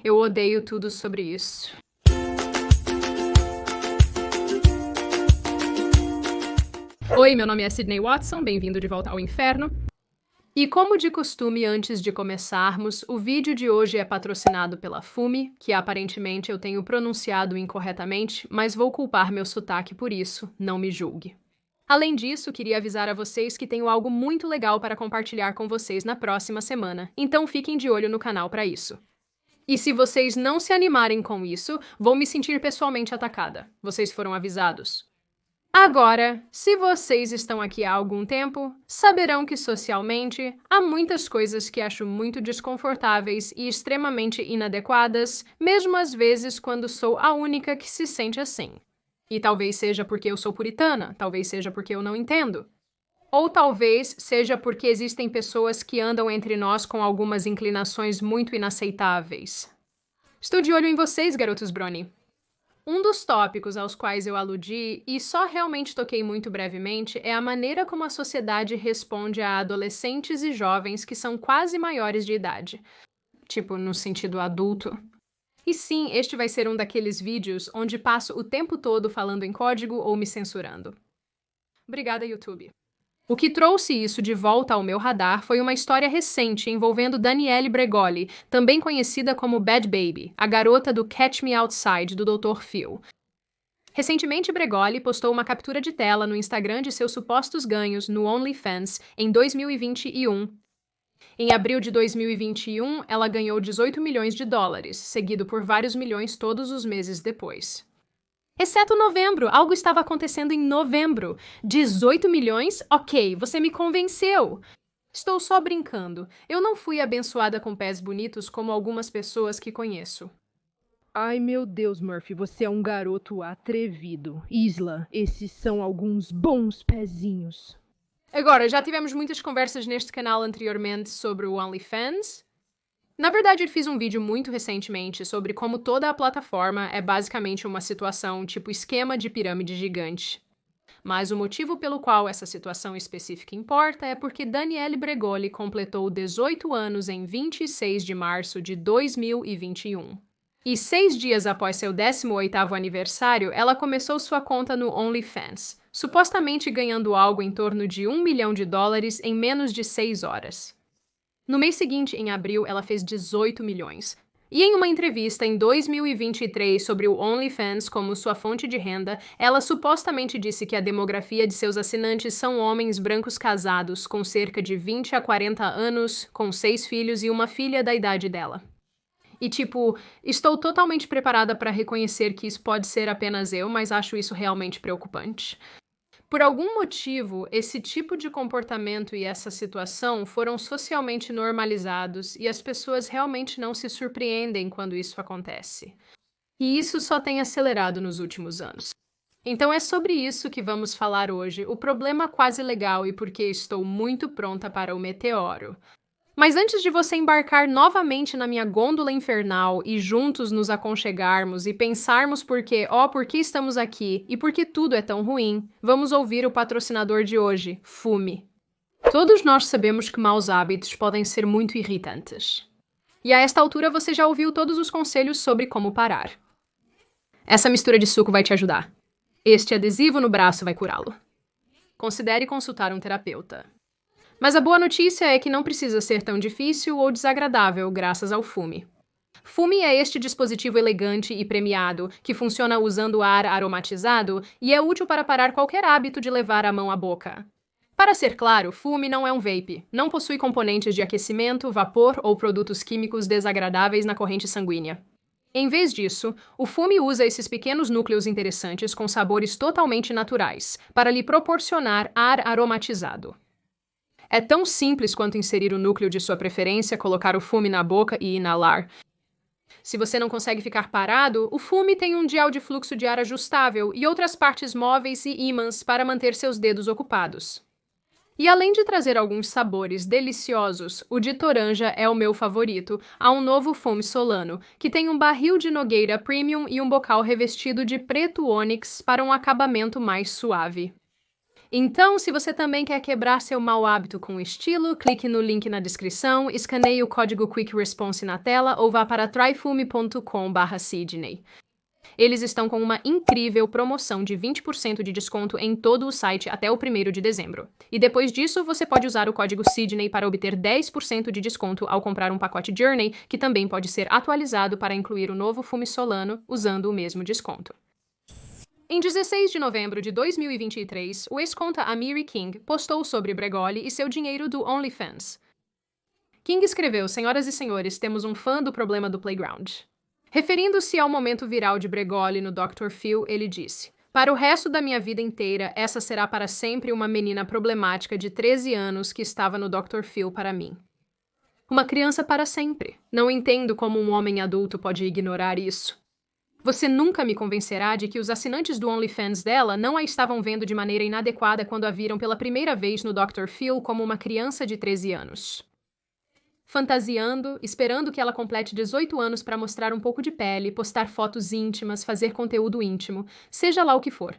Eu odeio tudo sobre isso. Oi, meu nome é Sydney Watson, bem-vindo de volta ao inferno. E como de costume, antes de começarmos, o vídeo de hoje é patrocinado pela Fumi, que aparentemente eu tenho pronunciado incorretamente, mas vou culpar meu sotaque por isso, não me julgue. Além disso, queria avisar a vocês que tenho algo muito legal para compartilhar com vocês na próxima semana, então fiquem de olho no canal para isso. E se vocês não se animarem com isso, vou me sentir pessoalmente atacada. Vocês foram avisados. Agora, se vocês estão aqui há algum tempo, saberão que socialmente há muitas coisas que acho muito desconfortáveis e extremamente inadequadas, mesmo às vezes quando sou a única que se sente assim. E talvez seja porque eu sou puritana, talvez seja porque eu não entendo. Ou talvez seja porque existem pessoas que andam entre nós com algumas inclinações muito inaceitáveis. Estou de olho em vocês, garotos Brony. Um dos tópicos aos quais eu aludi e só realmente toquei muito brevemente é a maneira como a sociedade responde a adolescentes e jovens que são quase maiores de idade. Tipo, no sentido adulto. E sim, este vai ser um daqueles vídeos onde passo o tempo todo falando em código ou me censurando. Obrigada, YouTube. O que trouxe isso de volta ao meu radar foi uma história recente envolvendo Danielle Bregoli, também conhecida como Bad Baby, a garota do Catch Me Outside do Dr. Phil. Recentemente, Bregoli postou uma captura de tela no Instagram de seus supostos ganhos no OnlyFans em 2021. Em abril de 2021, ela ganhou $18 milhões, seguido por vários milhões todos os meses depois. Exceto novembro, algo estava acontecendo em novembro. 18 milhões? Ok, você me convenceu. Estou só brincando. Eu não fui abençoada com pés bonitos como algumas pessoas que conheço. Ai, meu Deus, Murphy, você é um garoto atrevido. Isla, esses são alguns bons pezinhos. Agora, já tivemos muitas conversas neste canal anteriormente sobre o OnlyFans. Na verdade, eu fiz um vídeo muito recentemente sobre como toda a plataforma é basicamente uma situação tipo esquema de pirâmide gigante. Mas o motivo pelo qual essa situação específica importa é porque Danielle Bregoli completou 18 anos em 26 de março de 2021. E 6 dias após seu 18º aniversário, ela começou sua conta no OnlyFans, supostamente ganhando algo em torno de $1 milhão em menos de 6 horas. No mês seguinte, em abril, ela fez 18 milhões. E em uma entrevista em 2023 sobre o OnlyFans como sua fonte de renda, ela supostamente disse que a demografia de seus assinantes são homens brancos casados, com cerca de 20 a 40 anos, com 6 filhos e uma filha da idade dela. E tipo, estou totalmente preparada para reconhecer que isso pode ser apenas eu, mas acho isso realmente preocupante. Por algum motivo, esse tipo de comportamento e essa situação foram socialmente normalizados e as pessoas realmente não se surpreendem quando isso acontece. E isso só tem acelerado nos últimos anos. Então é sobre isso que vamos falar hoje, o problema quase legal e porque estou muito pronta para o meteoro. Mas antes de você embarcar novamente na minha gôndola infernal e juntos nos aconchegarmos e pensarmos por que estamos aqui e por que tudo é tão ruim, vamos ouvir o patrocinador de hoje, Fumi. Todos nós sabemos que maus hábitos podem ser muito irritantes. E a esta altura você já ouviu todos os conselhos sobre como parar. Essa mistura de suco vai te ajudar. Este adesivo no braço vai curá-lo. Considere consultar um terapeuta. Mas a boa notícia é que não precisa ser tão difícil ou desagradável graças ao Fumi. Fumi é este dispositivo elegante e premiado, que funciona usando ar aromatizado e é útil para parar qualquer hábito de levar a mão à boca. Para ser claro, Fumi não é um vape, não possui componentes de aquecimento, vapor ou produtos químicos desagradáveis na corrente sanguínea. Em vez disso, o Fumi usa esses pequenos núcleos interessantes com sabores totalmente naturais, para lhe proporcionar ar aromatizado. É tão simples quanto inserir o núcleo de sua preferência, colocar o Fumi na boca e inalar. Se você não consegue ficar parado, o Fumi tem um dial de fluxo de ar ajustável e outras partes móveis e ímãs para manter seus dedos ocupados. E além de trazer alguns sabores deliciosos, o de toranja é o meu favorito, há um novo Fumi Solano, que tem um barril de nogueira premium e um bocal revestido de preto ônix para um acabamento mais suave. Então, se você também quer quebrar seu mau hábito com estilo, clique no link na descrição, escaneie o código Quick Response na tela ou vá para tryfume.com/Sydney. Eles estão com uma incrível promoção de 20% de desconto em todo o site até o 1º de dezembro. E depois disso, você pode usar o código Sydney para obter 10% de desconto ao comprar um pacote Journey, que também pode ser atualizado para incluir o novo Fume Solano usando o mesmo desconto. Em 16 de novembro de 2023, o ex-conta Amiri King postou sobre Bregoli e seu dinheiro do OnlyFans. King escreveu: "Senhoras e senhores, temos um fã do problema do Playground." Referindo-se ao momento viral de Bregoli no Dr. Phil, ele disse: "Para o resto da minha vida inteira, essa será para sempre uma menina problemática de 13 anos que estava no Dr. Phil para mim. Uma criança para sempre. Não entendo como um homem adulto pode ignorar isso. Você nunca me convencerá de que os assinantes do OnlyFans dela não a estavam vendo de maneira inadequada quando a viram pela primeira vez no Dr. Phil como uma criança de 13 anos. Fantasiando, esperando que ela complete 18 anos para mostrar um pouco de pele, postar fotos íntimas, fazer conteúdo íntimo, seja lá o que for.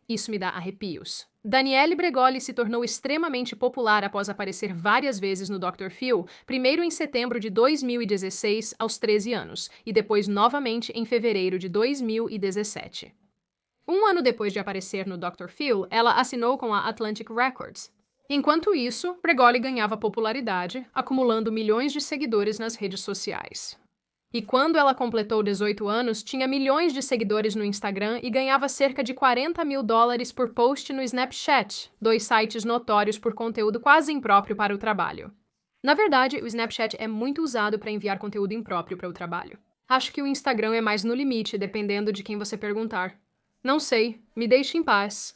Isso me dá arrepios." Danielle Bregoli se tornou extremamente popular após aparecer várias vezes no Dr. Phil, primeiro em setembro de 2016, aos 13 anos, e depois novamente em fevereiro de 2017. Um ano depois de aparecer no Dr. Phil, ela assinou com a Atlantic Records. Enquanto isso, Bregoli ganhava popularidade, acumulando milhões de seguidores nas redes sociais. E quando ela completou 18 anos, tinha milhões de seguidores no Instagram e ganhava cerca de $40 mil por post no Snapchat, 2 sites notórios por conteúdo quase impróprio para o trabalho. Na verdade, o Snapchat é muito usado para enviar conteúdo impróprio para o trabalho. Acho que o Instagram é mais no limite, dependendo de quem você perguntar. Não sei, me deixe em paz.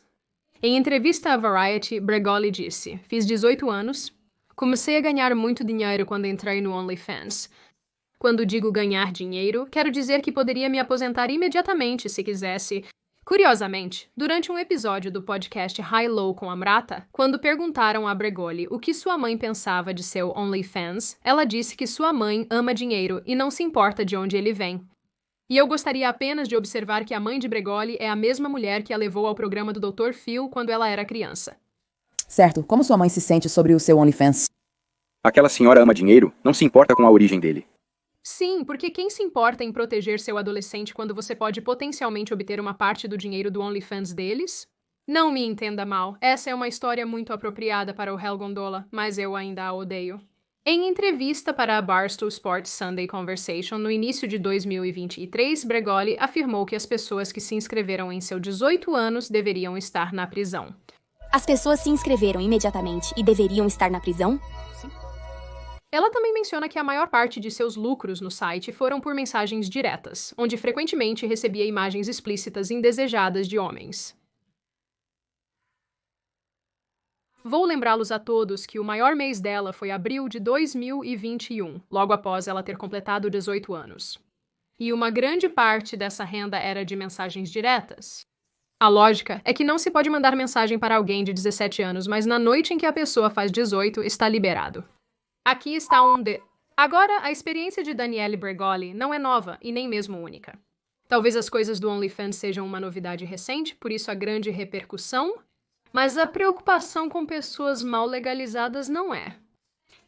Em entrevista à Variety, Bregoli disse: "Fiz 18 anos. Comecei a ganhar muito dinheiro quando entrei no OnlyFans. Quando digo ganhar dinheiro, quero dizer que poderia me aposentar imediatamente se quisesse." Curiosamente, durante um episódio do podcast High Low com Amrata, quando perguntaram a Bregoli o que sua mãe pensava de seu OnlyFans, ela disse que sua mãe ama dinheiro e não se importa de onde ele vem. E eu gostaria apenas de observar que a mãe de Bregoli é a mesma mulher que a levou ao programa do Dr. Phil quando ela era criança. Certo, como sua mãe se sente sobre o seu OnlyFans? Aquela senhora ama dinheiro, não se importa com a origem dele. Sim, porque quem se importa em proteger seu adolescente quando você pode potencialmente obter uma parte do dinheiro do OnlyFans deles? Não me entenda mal, essa é uma história muito apropriada para o Hell Gondola, mas eu ainda a odeio. Em entrevista para a Barstool Sports Sunday Conversation no início de 2023, Bregoli afirmou que as pessoas que se inscreveram em seus 18 anos deveriam estar na prisão. As pessoas se inscreveram imediatamente e deveriam estar na prisão? Ela também menciona que a maior parte de seus lucros no site foram por mensagens diretas, onde frequentemente recebia imagens explícitas indesejadas de homens. Vou lembrá-los a todos que o maior mês dela foi abril de 2021, logo após ela ter completado 18 anos. E uma grande parte dessa renda era de mensagens diretas. A lógica é que não se pode mandar mensagem para alguém de 17 anos, mas na noite em que a pessoa faz 18, está liberado. Aqui está Agora, a experiência de Danielle Bregoli não é nova e nem mesmo única. Talvez as coisas do OnlyFans sejam uma novidade recente, por isso a grande repercussão, mas a preocupação com pessoas mal legalizadas não é.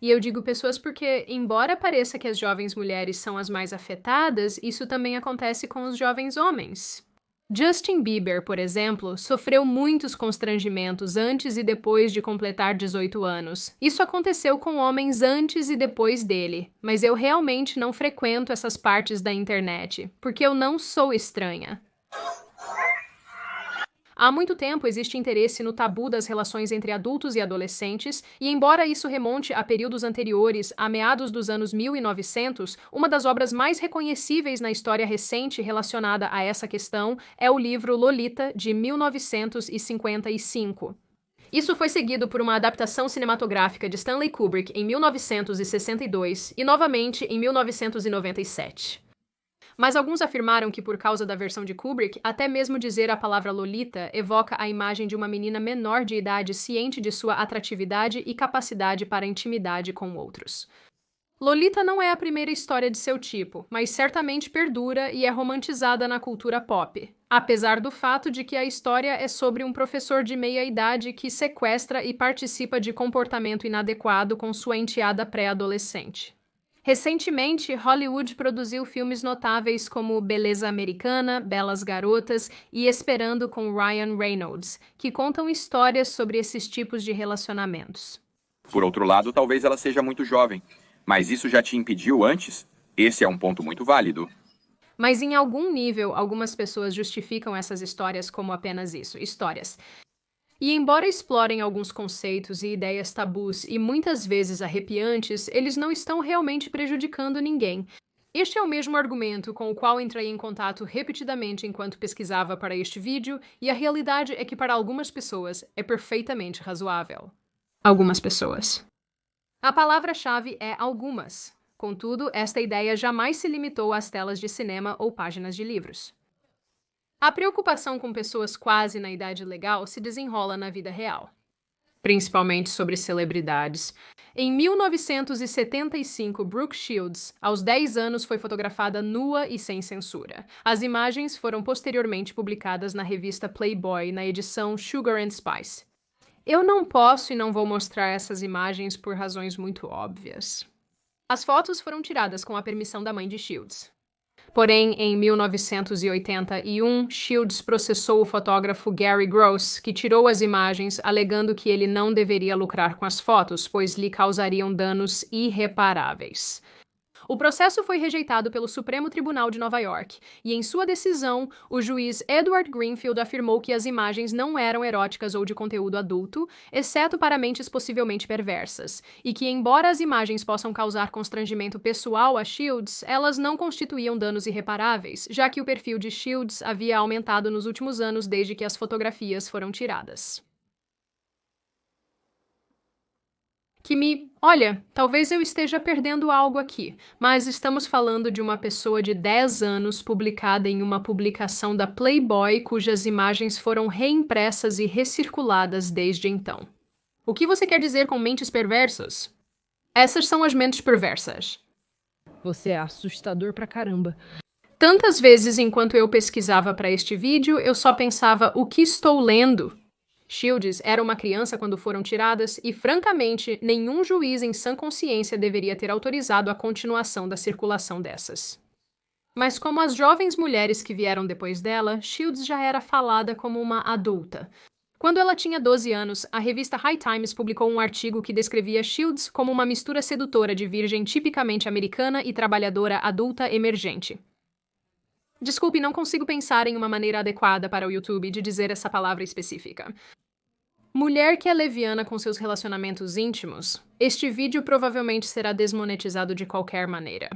E eu digo pessoas porque, embora pareça que as jovens mulheres são as mais afetadas, isso também acontece com os jovens homens. Justin Bieber, por exemplo, sofreu muitos constrangimentos antes e depois de completar 18 anos. Isso aconteceu com homens antes e depois dele, mas eu realmente não frequento essas partes da internet, porque eu não sou estranha. Há muito tempo existe interesse no tabu das relações entre adultos e adolescentes, e embora isso remonte a períodos anteriores, a meados dos anos 1900, uma das obras mais reconhecíveis na história recente relacionada a essa questão é o livro Lolita, de 1955. Isso foi seguido por uma adaptação cinematográfica de Stanley Kubrick em 1962 e novamente em 1997. Mas alguns afirmaram que, por causa da versão de Kubrick, até mesmo dizer a palavra Lolita evoca a imagem de uma menina menor de idade ciente de sua atratividade e capacidade para intimidade com outros. Lolita não é a primeira história de seu tipo, mas certamente perdura e é romantizada na cultura pop, apesar do fato de que a história é sobre um professor de meia-idade que sequestra e participa de comportamento inadequado com sua enteada pré-adolescente. Recentemente, Hollywood produziu filmes notáveis como Beleza Americana, Belas Garotas e Esperando com Ryan Reynolds, que contam histórias sobre esses tipos de relacionamentos. Por outro lado, talvez ela seja muito jovem. Mas isso já te impediu antes? Esse é um ponto muito válido. Mas em algum nível, algumas pessoas justificam essas histórias como apenas isso, histórias. E embora explorem alguns conceitos e ideias tabus e muitas vezes arrepiantes, eles não estão realmente prejudicando ninguém. Este é o mesmo argumento com o qual entrei em contato repetidamente enquanto pesquisava para este vídeo, e a realidade é que para algumas pessoas é perfeitamente razoável. Algumas pessoas. A palavra-chave é algumas. Contudo, esta ideia jamais se limitou às telas de cinema ou páginas de livros. A preocupação com pessoas quase na idade legal se desenrola na vida real, principalmente sobre celebridades. Em 1975, Brooke Shields, aos 10 anos, foi fotografada nua e sem censura. As imagens foram posteriormente publicadas na revista Playboy, na edição Sugar and Spice. Eu não posso e não vou mostrar essas imagens por razões muito óbvias. As fotos foram tiradas com a permissão da mãe de Shields. Porém, em 1981, Shields processou o fotógrafo Gary Gross, que tirou as imagens, alegando que ele não deveria lucrar com as fotos, pois lhe causariam danos irreparáveis. O processo foi rejeitado pelo Supremo Tribunal de Nova York, e em sua decisão, o juiz Edward Greenfield afirmou que as imagens não eram eróticas ou de conteúdo adulto, exceto para mentes possivelmente perversas, e que, embora as imagens possam causar constrangimento pessoal a Shields, elas não constituíam danos irreparáveis, já que o perfil de Shields havia aumentado nos últimos anos desde que as fotografias foram tiradas. Olha, talvez eu esteja perdendo algo aqui, mas estamos falando de uma pessoa de 10 anos publicada em uma publicação da Playboy cujas imagens foram reimpressas e recirculadas desde então. O que você quer dizer com mentes perversas? Essas são as mentes perversas. Você é assustador pra caramba. Tantas vezes enquanto eu pesquisava para este vídeo, eu só pensava, o que estou lendo? Shields era uma criança quando foram tiradas e, francamente, nenhum juiz em sã consciência deveria ter autorizado a continuação da circulação dessas. Mas como as jovens mulheres que vieram depois dela, Shields já era falada como uma adulta. Quando ela tinha 12 anos, a revista High Times publicou um artigo que descrevia Shields como uma mistura sedutora de virgem tipicamente americana e trabalhadora adulta emergente. Desculpe, não consigo pensar em uma maneira adequada para o YouTube de dizer essa palavra específica. Mulher que é leviana com seus relacionamentos íntimos, este vídeo provavelmente será desmonetizado de qualquer maneira.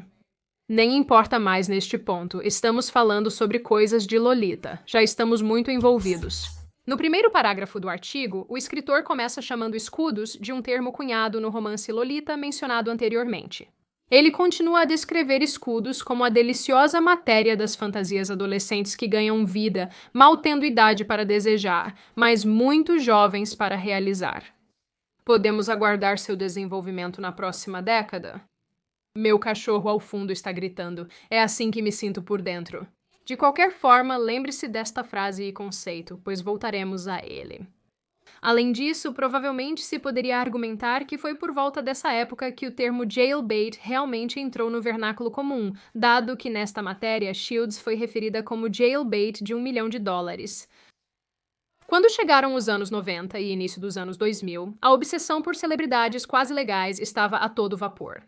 Nem importa mais neste ponto, estamos falando sobre coisas de Lolita, já estamos muito envolvidos. No primeiro parágrafo do artigo, o escritor começa chamando escudos de um termo cunhado no romance Lolita mencionado anteriormente. Ele continua a descrever escudos como a deliciosa matéria das fantasias adolescentes que ganham vida, mal tendo idade para desejar, mas muito jovens para realizar. Podemos aguardar seu desenvolvimento na próxima década? Meu cachorro ao fundo está gritando. É assim que me sinto por dentro. De qualquer forma, lembre-se desta frase e conceito, pois voltaremos a ele. Além disso, provavelmente se poderia argumentar que foi por volta dessa época que o termo jailbait realmente entrou no vernáculo comum, dado que nesta matéria Shields foi referida como jailbait de $1 milhão. Quando chegaram os anos 90 e início dos anos 2000, a obsessão por celebridades quase legais estava a todo vapor.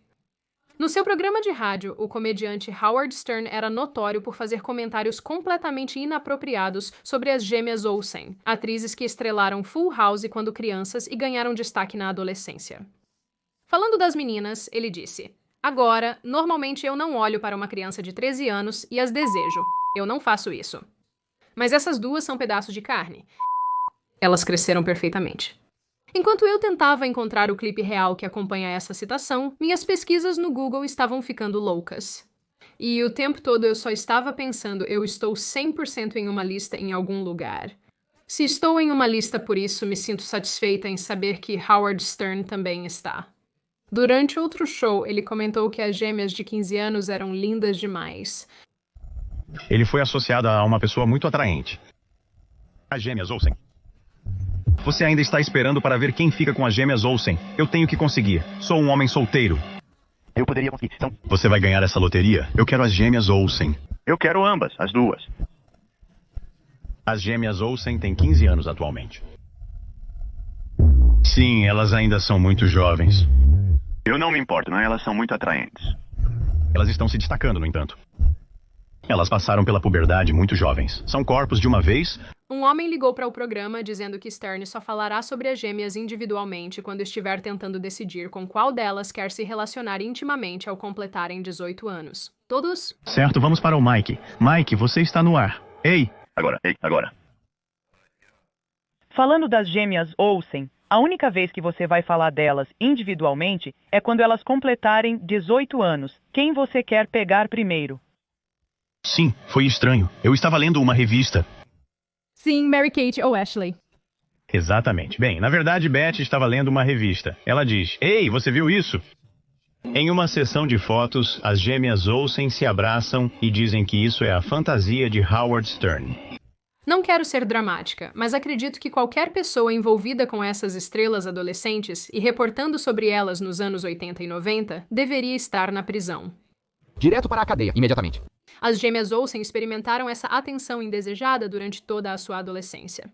No seu programa de rádio, o comediante Howard Stern era notório por fazer comentários completamente inapropriados sobre as gêmeas Olsen, atrizes que estrelaram Full House quando crianças e ganharam destaque na adolescência. Falando das meninas, ele disse: "Agora, normalmente eu não olho para uma criança de 13 anos e as desejo. Eu não faço isso. Mas essas duas são pedaços de carne. Elas cresceram perfeitamente." Enquanto eu tentava encontrar o clipe real que acompanha essa citação, minhas pesquisas no Google estavam ficando loucas. E o tempo todo eu só estava pensando, eu estou 100% em uma lista em algum lugar. Se estou em uma lista por isso, me sinto satisfeita em saber que Howard Stern também está. Durante outro show, ele comentou que as gêmeas de 15 anos eram lindas demais. Ele foi associado a uma pessoa muito atraente. As gêmeas Olsen. Você ainda está esperando para ver quem fica com as gêmeas Olsen. Eu tenho que conseguir. Sou um homem solteiro. Eu poderia conseguir. Então, Você vai ganhar essa loteria? Eu quero as gêmeas Olsen. eu quero ambas, as duas. As gêmeas Olsen têm 15 anos atualmente. Sim, elas ainda são muito jovens. Eu não me importo, não é? Elas são muito atraentes. Elas estão se destacando, no entanto. Elas passaram pela puberdade muito jovens. São corpos de uma vez. Um homem ligou para o programa dizendo que Stern só falará sobre as gêmeas individualmente quando estiver tentando decidir com qual delas quer se relacionar intimamente ao completarem 18 anos. Todos? Certo, vamos para o Mike. Mike, você está no ar. Ei! Agora. Falando das gêmeas Olsen, a única vez que você vai falar delas individualmente é quando elas completarem 18 anos. Quem você quer pegar primeiro? Sim, foi estranho. Eu estava lendo uma revista. Sim, Mary-Kate ou Ashley. Exatamente. Bem, na verdade, Beth estava lendo uma revista. Ela diz: Ei, você viu isso? Em uma sessão de fotos, as gêmeas Olsen se abraçam e dizem que isso é a fantasia de Howard Stern. Não quero ser dramática, mas acredito que qualquer pessoa envolvida com essas estrelas adolescentes e reportando sobre elas nos anos 80 e 90 deveria estar na prisão. Direto para a cadeia, imediatamente. As gêmeas Olsen experimentaram essa atenção indesejada durante toda a sua adolescência.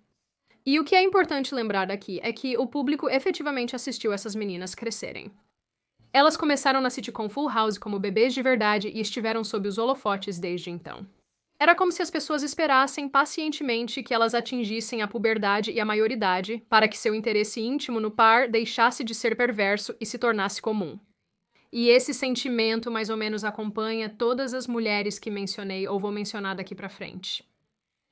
E o que é importante lembrar aqui é que o público efetivamente assistiu essas meninas crescerem. Elas começaram na sitcom Full House como bebês de verdade e estiveram sob os holofotes desde então. Era como se as pessoas esperassem pacientemente que elas atingissem a puberdade e a maioridade para que seu interesse íntimo no par deixasse de ser perverso e se tornasse comum. E esse sentimento mais ou menos acompanha todas as mulheres que mencionei ou vou mencionar daqui pra frente.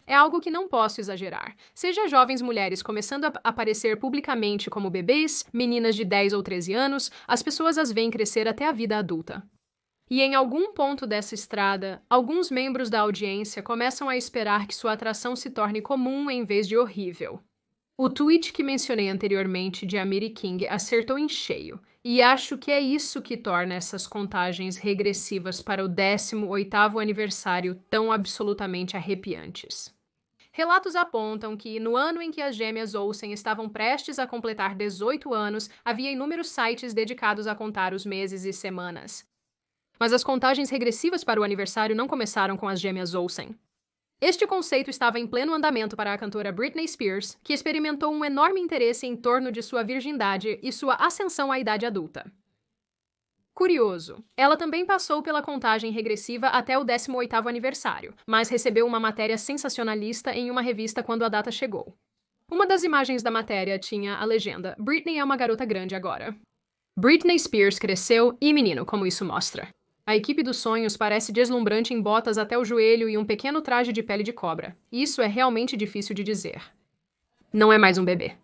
É algo que não posso exagerar. Seja jovens mulheres começando a aparecer publicamente como bebês, meninas de 10 ou 13 anos, as pessoas as veem crescer até a vida adulta. E em algum ponto dessa estrada, alguns membros da audiência começam a esperar que sua atração se torne comum em vez de horrível. O tweet que mencionei anteriormente de Amiri King acertou em cheio, e acho que é isso que torna essas contagens regressivas para o 18º aniversário tão absolutamente arrepiantes. Relatos apontam que, no ano em que as gêmeas Olsen estavam prestes a completar 18 anos, havia inúmeros sites dedicados a contar os meses e semanas. Mas as contagens regressivas para o aniversário não começaram com as gêmeas Olsen. Este conceito estava em pleno andamento para a cantora Britney Spears, que experimentou um enorme interesse em torno de sua virgindade e sua ascensão à idade adulta. Curioso, ela também passou pela contagem regressiva até o 18º aniversário, mas recebeu uma matéria sensacionalista em uma revista quando a data chegou. Uma das imagens da matéria tinha a legenda: Britney é uma garota grande agora. Britney Spears cresceu e, menino, como isso mostra. A equipe dos sonhos parece deslumbrante em botas até o joelho e um pequeno traje de pele de cobra. Isso é realmente difícil de dizer. Não é mais um bebê.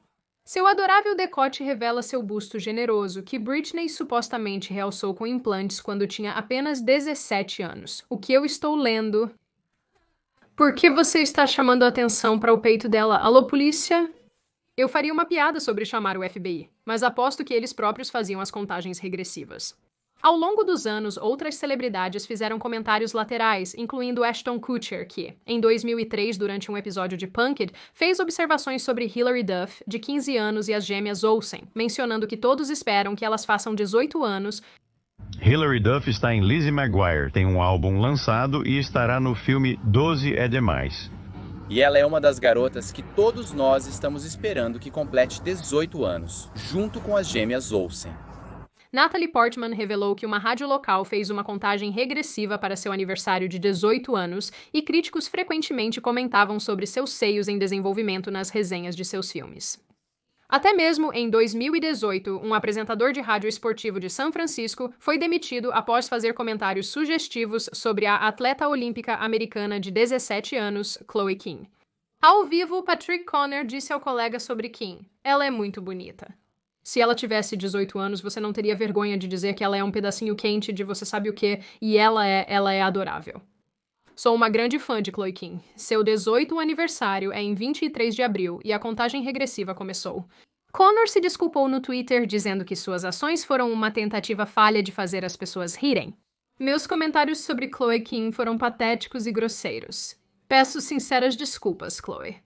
Seu adorável decote revela seu busto generoso, que Britney supostamente realçou com implantes quando tinha apenas 17 anos. O que eu estou lendo... Por que você está chamando a atenção para o peito dela? Alô, polícia? Eu faria uma piada sobre chamar o FBI, mas aposto que eles próprios faziam as contagens regressivas. Ao longo dos anos, outras celebridades fizeram comentários laterais, incluindo Ashton Kutcher, que, em 2003, durante um episódio de Punk'd, fez observações sobre Hilary Duff, de 15 anos, e as gêmeas Olsen, mencionando que todos esperam que elas façam 18 anos. Hilary Duff está em Lizzie McGuire, tem um álbum lançado e estará no filme 12 é Demais. E ela é uma das garotas que todos nós estamos esperando que complete 18 anos, junto com as gêmeas Olsen. Natalie Portman revelou que uma rádio local fez uma contagem regressiva para seu aniversário de 18 anos e críticos frequentemente comentavam sobre seus seios em desenvolvimento nas resenhas de seus filmes. Até mesmo em 2018, um apresentador de rádio esportivo de São Francisco foi demitido após fazer comentários sugestivos sobre a atleta olímpica americana de 17 anos, Chloe Kim. Ao vivo, Patrick Conner disse ao colega sobre Kim: "Ela é muito bonita." Se ela tivesse 18 anos, você não teria vergonha de dizer que ela é um pedacinho quente de você sabe o quê, e ela é adorável. Sou uma grande fã de Chloe Kim. Seu 18º aniversário é em 23 de abril e a contagem regressiva começou. Connor se desculpou no Twitter dizendo que suas ações foram uma tentativa falha de fazer as pessoas rirem. Meus comentários sobre Chloe Kim foram patéticos e grosseiros. Peço sinceras desculpas, Chloe.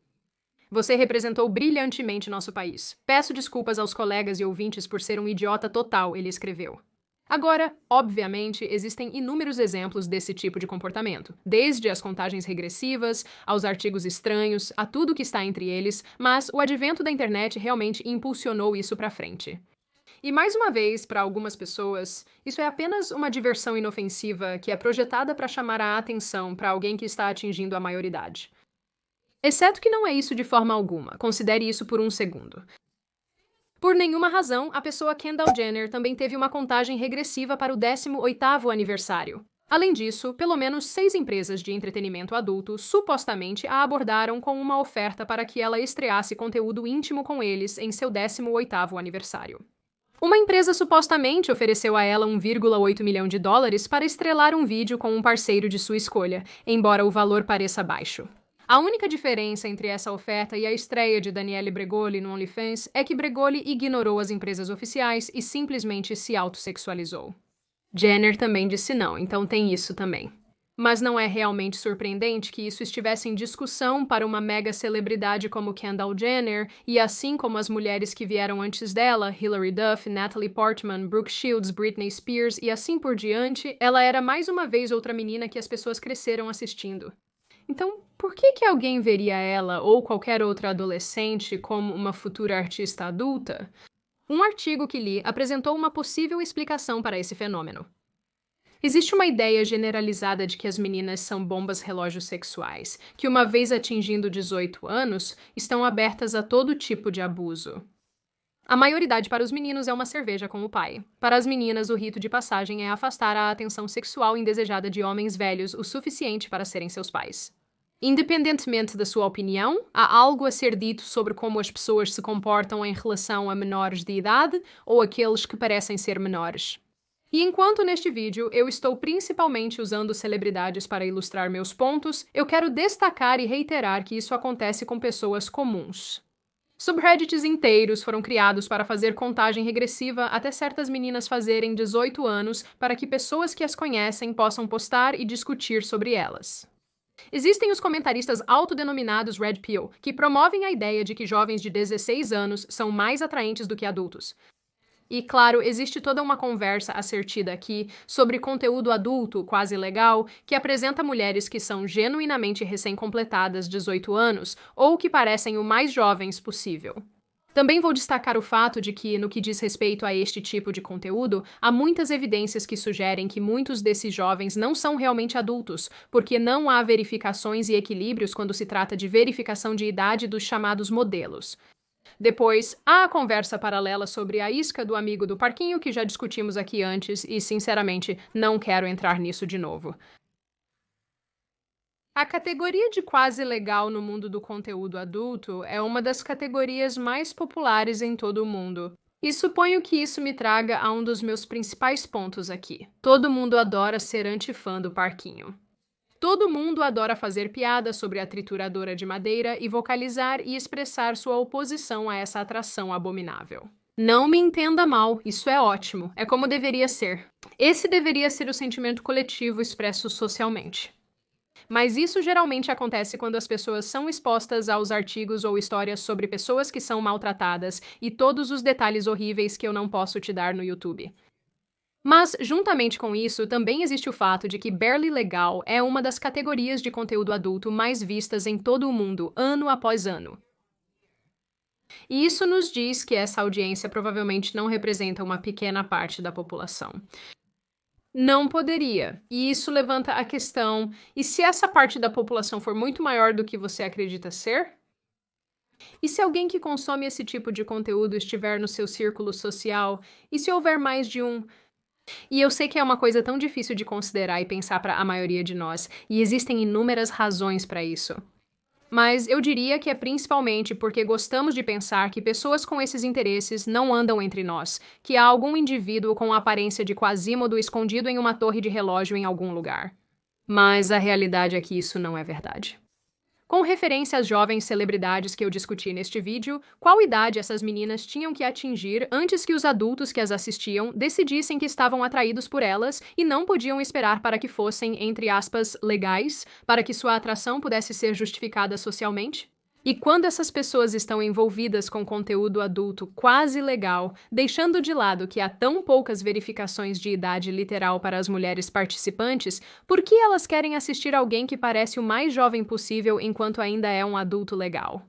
Você representou brilhantemente nosso país. Peço desculpas aos colegas e ouvintes por ser um idiota total, ele escreveu. Agora, obviamente, existem inúmeros exemplos desse tipo de comportamento, desde as contagens regressivas, aos artigos estranhos, a tudo que está entre eles, mas o advento da internet realmente impulsionou isso para frente. E mais uma vez, para algumas pessoas, isso é apenas uma diversão inofensiva que é projetada para chamar a atenção para alguém que está atingindo a maioridade. Exceto que não é isso de forma alguma, considere isso por um segundo. Por nenhuma razão, a pessoa Kendall Jenner também teve uma contagem regressiva para o 18º aniversário. Além disso, pelo menos 6 empresas de entretenimento adulto supostamente a abordaram com uma oferta para que ela estreasse conteúdo íntimo com eles em seu 18º aniversário. Uma empresa supostamente ofereceu a ela $1,8 milhão para estrelar um vídeo com um parceiro de sua escolha, embora o valor pareça baixo. A única diferença entre essa oferta e a estreia de Danielle Bregoli no OnlyFans é que Bregoli ignorou as empresas oficiais e simplesmente se autossexualizou. Jenner também disse não, então tem isso também. Mas não é realmente surpreendente que isso estivesse em discussão para uma mega celebridade como Kendall Jenner, e assim como as mulheres que vieram antes dela, Hilary Duff, Natalie Portman, Brooke Shields, Britney Spears e assim por diante, ela era mais uma vez outra menina que as pessoas cresceram assistindo. Então, por que alguém veria ela ou qualquer outra adolescente como uma futura artista adulta? Um artigo que li apresentou uma possível explicação para esse fenômeno. Existe uma ideia generalizada de que as meninas são bombas relógios sexuais, que uma vez atingindo 18 anos, estão abertas a todo tipo de abuso. A maioridade para os meninos é uma cerveja com o pai. Para as meninas, o rito de passagem é afastar a atenção sexual indesejada de homens velhos o suficiente para serem seus pais. Independentemente da sua opinião, há algo a ser dito sobre como as pessoas se comportam em relação a menores de idade ou aqueles que parecem ser menores. E enquanto neste vídeo eu estou principalmente usando celebridades para ilustrar meus pontos, eu quero destacar e reiterar que isso acontece com pessoas comuns. Subreddits inteiros foram criados para fazer contagem regressiva até certas meninas fazerem 18 anos para que pessoas que as conhecem possam postar e discutir sobre elas. Existem os comentaristas autodenominados Red Pill, que promovem a ideia de que jovens de 16 anos são mais atraentes do que adultos. E, claro, existe toda uma conversa assertida aqui sobre conteúdo adulto, quase legal, que apresenta mulheres que são genuinamente recém-completadas 18 anos ou que parecem o mais jovens possível. Também vou destacar o fato de que, no que diz respeito a este tipo de conteúdo, há muitas evidências que sugerem que muitos desses jovens não são realmente adultos, porque não há verificações e equilíbrios quando se trata de verificação de idade dos chamados modelos. Depois, há a conversa paralela sobre a isca do amigo do parquinho que já discutimos aqui antes e, sinceramente, não quero entrar nisso de novo. A categoria de quase legal no mundo do conteúdo adulto é uma das categorias mais populares em todo o mundo. E suponho que isso me traga a um dos meus principais pontos aqui. Todo mundo adora ser antifã do parquinho. Todo mundo adora fazer piadas sobre a trituradora de madeira e vocalizar e expressar sua oposição a essa atração abominável. Não me entenda mal, isso é ótimo, é como deveria ser. Esse deveria ser o sentimento coletivo expresso socialmente. Mas isso geralmente acontece quando as pessoas são expostas aos artigos ou histórias sobre pessoas que são maltratadas e todos os detalhes horríveis que eu não posso te dar no YouTube. Mas, juntamente com isso, também existe o fato de que Barely Legal é uma das categorias de conteúdo adulto mais vistas em todo o mundo, ano após ano. E isso nos diz que essa audiência provavelmente não representa uma pequena parte da população. Não poderia. E isso levanta a questão, e se essa parte da população for muito maior do que você acredita ser? E se alguém que consome esse tipo de conteúdo estiver no seu círculo social? E se houver mais de um? E eu sei que é uma coisa tão difícil de considerar e pensar para a maioria de nós, e existem inúmeras razões para isso. Mas eu diria que é principalmente porque gostamos de pensar que pessoas com esses interesses não andam entre nós, que há algum indivíduo com a aparência de Quasimodo escondido em uma torre de relógio em algum lugar. Mas a realidade é que isso não é verdade. Com referência às jovens celebridades que eu discuti neste vídeo, qual idade essas meninas tinham que atingir antes que os adultos que as assistiam decidissem que estavam atraídos por elas e não podiam esperar para que fossem, entre aspas, legais, para que sua atração pudesse ser justificada socialmente? E quando essas pessoas estão envolvidas com conteúdo adulto quase legal, deixando de lado que há tão poucas verificações de idade literal para as mulheres participantes, por que elas querem assistir alguém que parece o mais jovem possível enquanto ainda é um adulto legal?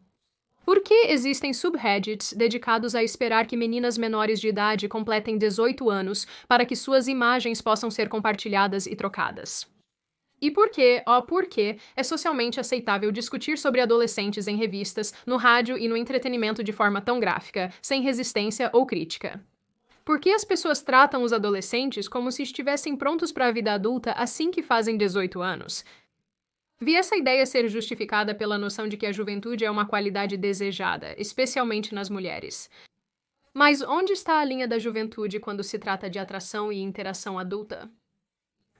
Por que existem subreddits dedicados a esperar que meninas menores de idade completem 18 anos para que suas imagens possam ser compartilhadas e trocadas? E por que é socialmente aceitável discutir sobre adolescentes em revistas, no rádio e no entretenimento de forma tão gráfica, sem resistência ou crítica? Por que as pessoas tratam os adolescentes como se estivessem prontos para a vida adulta assim que fazem 18 anos? Vi essa ideia ser justificada pela noção de que a juventude é uma qualidade desejada, especialmente nas mulheres. Mas onde está a linha da juventude quando se trata de atração e interação adulta?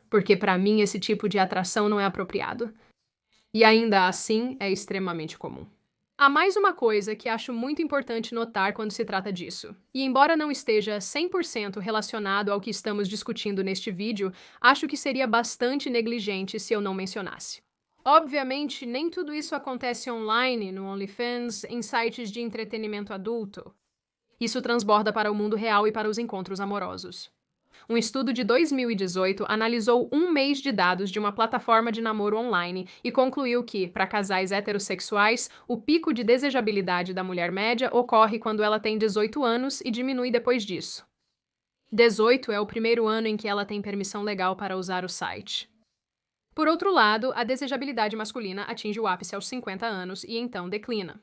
Porque para mim esse tipo de atração não é apropriado. E ainda assim é extremamente comum. Há mais uma coisa que acho muito importante notar quando se trata disso. E embora não esteja 100% relacionado ao que estamos discutindo neste vídeo, acho que seria bastante negligente se eu não mencionasse. Obviamente, nem tudo isso acontece online, no OnlyFans, em sites de entretenimento adulto. Isso transborda para o mundo real e para os encontros amorosos. Um estudo de 2018 analisou 1 mês de dados de uma plataforma de namoro online e concluiu que, para casais heterossexuais, o pico de desejabilidade da mulher média ocorre quando ela tem 18 anos e diminui depois disso. 18 é o primeiro ano em que ela tem permissão legal para usar o site. Por outro lado, a desejabilidade masculina atinge o ápice aos 50 anos e então declina.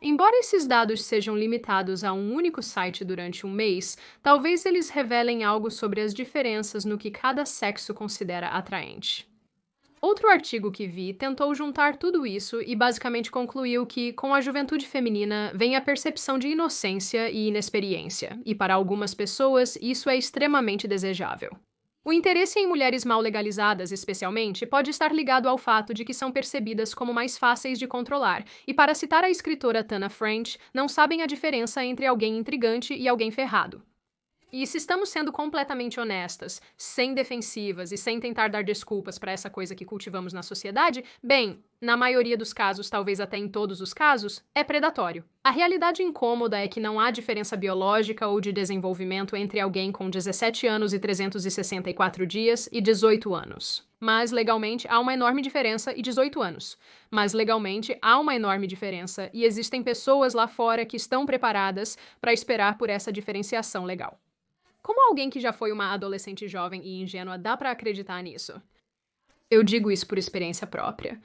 Embora esses dados sejam limitados a um único site durante um mês, talvez eles revelem algo sobre as diferenças no que cada sexo considera atraente. Outro artigo que vi tentou juntar tudo isso e basicamente concluiu que, com a juventude feminina, vem a percepção de inocência e inexperiência, e para algumas pessoas isso é extremamente desejável. O interesse em mulheres mal legalizadas, especialmente, pode estar ligado ao fato de que são percebidas como mais fáceis de controlar, e para citar a escritora Tana French, não sabem a diferença entre alguém intrigante e alguém ferrado. E se estamos sendo completamente honestas, sem defensivas e sem tentar dar desculpas para essa coisa que cultivamos na sociedade, bem, na maioria dos casos, talvez até em todos os casos, é predatório. A realidade incômoda é que não há diferença biológica ou de desenvolvimento entre alguém com 17 anos e 364 dias e 18 anos. Mas legalmente há uma enorme diferença e 18 anos. Mas legalmente há uma enorme diferença e existem pessoas lá fora que estão preparadas para esperar por essa diferenciação legal. Como alguém que já foi uma adolescente jovem e ingênua dá pra acreditar nisso? Eu digo isso por experiência própria.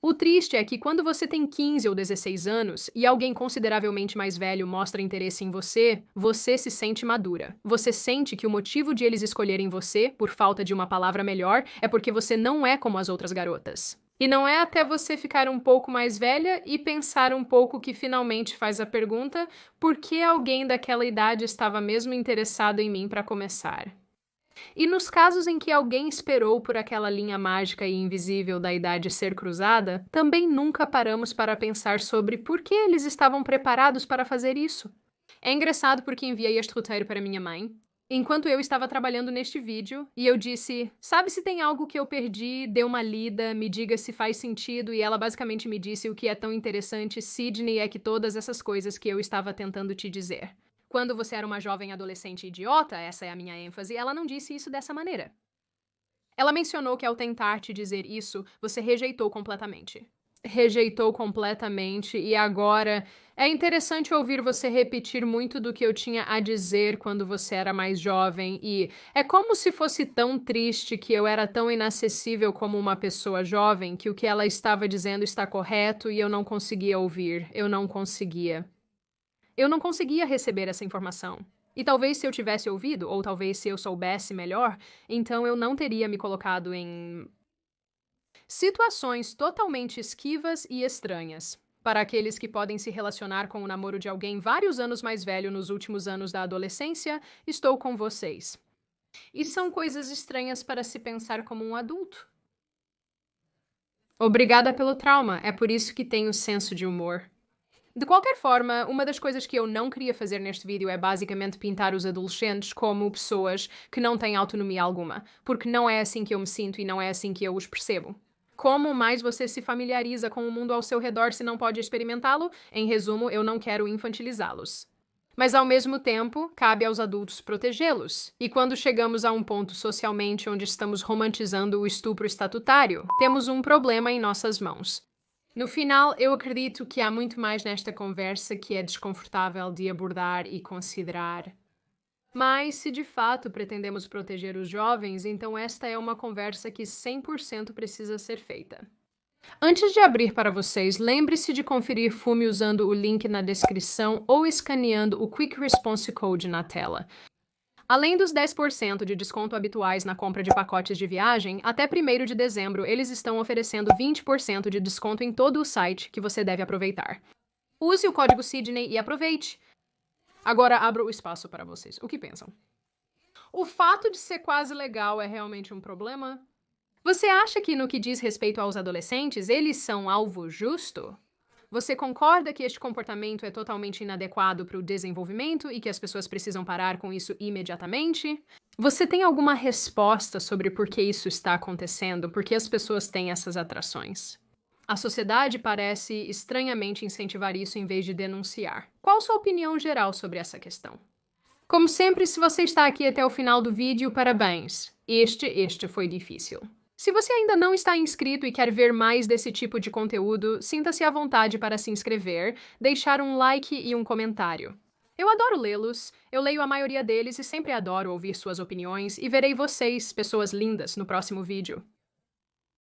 O triste é que quando você tem 15 ou 16 anos e alguém consideravelmente mais velho mostra interesse em você, você se sente madura. Você sente que o motivo de eles escolherem você, por falta de uma palavra melhor, é porque você não é como as outras garotas. E não é até você ficar um pouco mais velha e pensar um pouco que finalmente faz a pergunta: por que alguém daquela idade estava mesmo interessado em mim para começar? E nos casos em que alguém esperou por aquela linha mágica e invisível da idade ser cruzada, também nunca paramos para pensar sobre por que eles estavam preparados para fazer isso. É engraçado porque enviei este roteiro para minha mãe, enquanto eu estava trabalhando neste vídeo, e eu disse, sabe se tem algo que eu perdi, dê uma lida, me diga se faz sentido, e ela basicamente me disse o que é tão interessante, Sydney, é que todas essas coisas que eu estava tentando te dizer. Quando você era uma jovem adolescente idiota, essa é a minha ênfase, ela não disse isso dessa maneira. Ela mencionou que ao tentar te dizer isso, você rejeitou completamente. Rejeitou completamente e agora é interessante ouvir você repetir muito do que eu tinha a dizer quando você era mais jovem e é como se fosse tão triste que eu era tão inacessível como uma pessoa jovem que o que ela estava dizendo está correto e eu não conseguia ouvir, eu não conseguia receber essa informação. E talvez se eu tivesse ouvido, ou talvez se eu soubesse melhor, então eu não teria me colocado em situações totalmente esquivas e estranhas. Para aqueles que podem se relacionar com o namoro de alguém vários anos mais velho nos últimos anos da adolescência, estou com vocês. E são coisas estranhas para se pensar como um adulto. Obrigada pelo trauma, é por isso que tenho senso de humor. De qualquer forma, uma das coisas que eu não queria fazer neste vídeo é basicamente pintar os adolescentes como pessoas que não têm autonomia alguma, porque não é assim que eu me sinto e não é assim que eu os percebo. Como mais você se familiariza com o mundo ao seu redor se não pode experimentá-lo? Em resumo, eu não quero infantilizá-los. Mas, ao mesmo tempo, cabe aos adultos protegê-los. E quando chegamos a um ponto socialmente onde estamos romantizando o estupro estatutário, temos um problema em nossas mãos. No final, eu acredito que há muito mais nesta conversa que é desconfortável de abordar e considerar. Mas, se de fato pretendemos proteger os jovens, então esta é uma conversa que 100% precisa ser feita. Antes de abrir para vocês, lembre-se de conferir Fume usando o link na descrição ou escaneando o Quick Response Code na tela. Além dos 10% de desconto habituais na compra de pacotes de viagem, até 1º de dezembro eles estão oferecendo 20% de desconto em todo o site que você deve aproveitar. Use o código Sydney e aproveite! Agora abro o espaço para vocês. O que pensam? O fato de ser quase legal é realmente um problema? Você acha que, no que diz respeito aos adolescentes, eles são alvo justo? Você concorda que este comportamento é totalmente inadequado para o desenvolvimento e que as pessoas precisam parar com isso imediatamente? Você tem alguma resposta sobre por que isso está acontecendo? Por que as pessoas têm essas atrações? A sociedade parece estranhamente incentivar isso em vez de denunciar. Qual sua opinião geral sobre essa questão? Como sempre, se você está aqui até o final do vídeo, parabéns! Este foi difícil. Se você ainda não está inscrito e quer ver mais desse tipo de conteúdo, sinta-se à vontade para se inscrever, deixar um like e um comentário. Eu adoro lê-los, eu leio a maioria deles e sempre adoro ouvir suas opiniões e verei vocês, pessoas lindas, no próximo vídeo.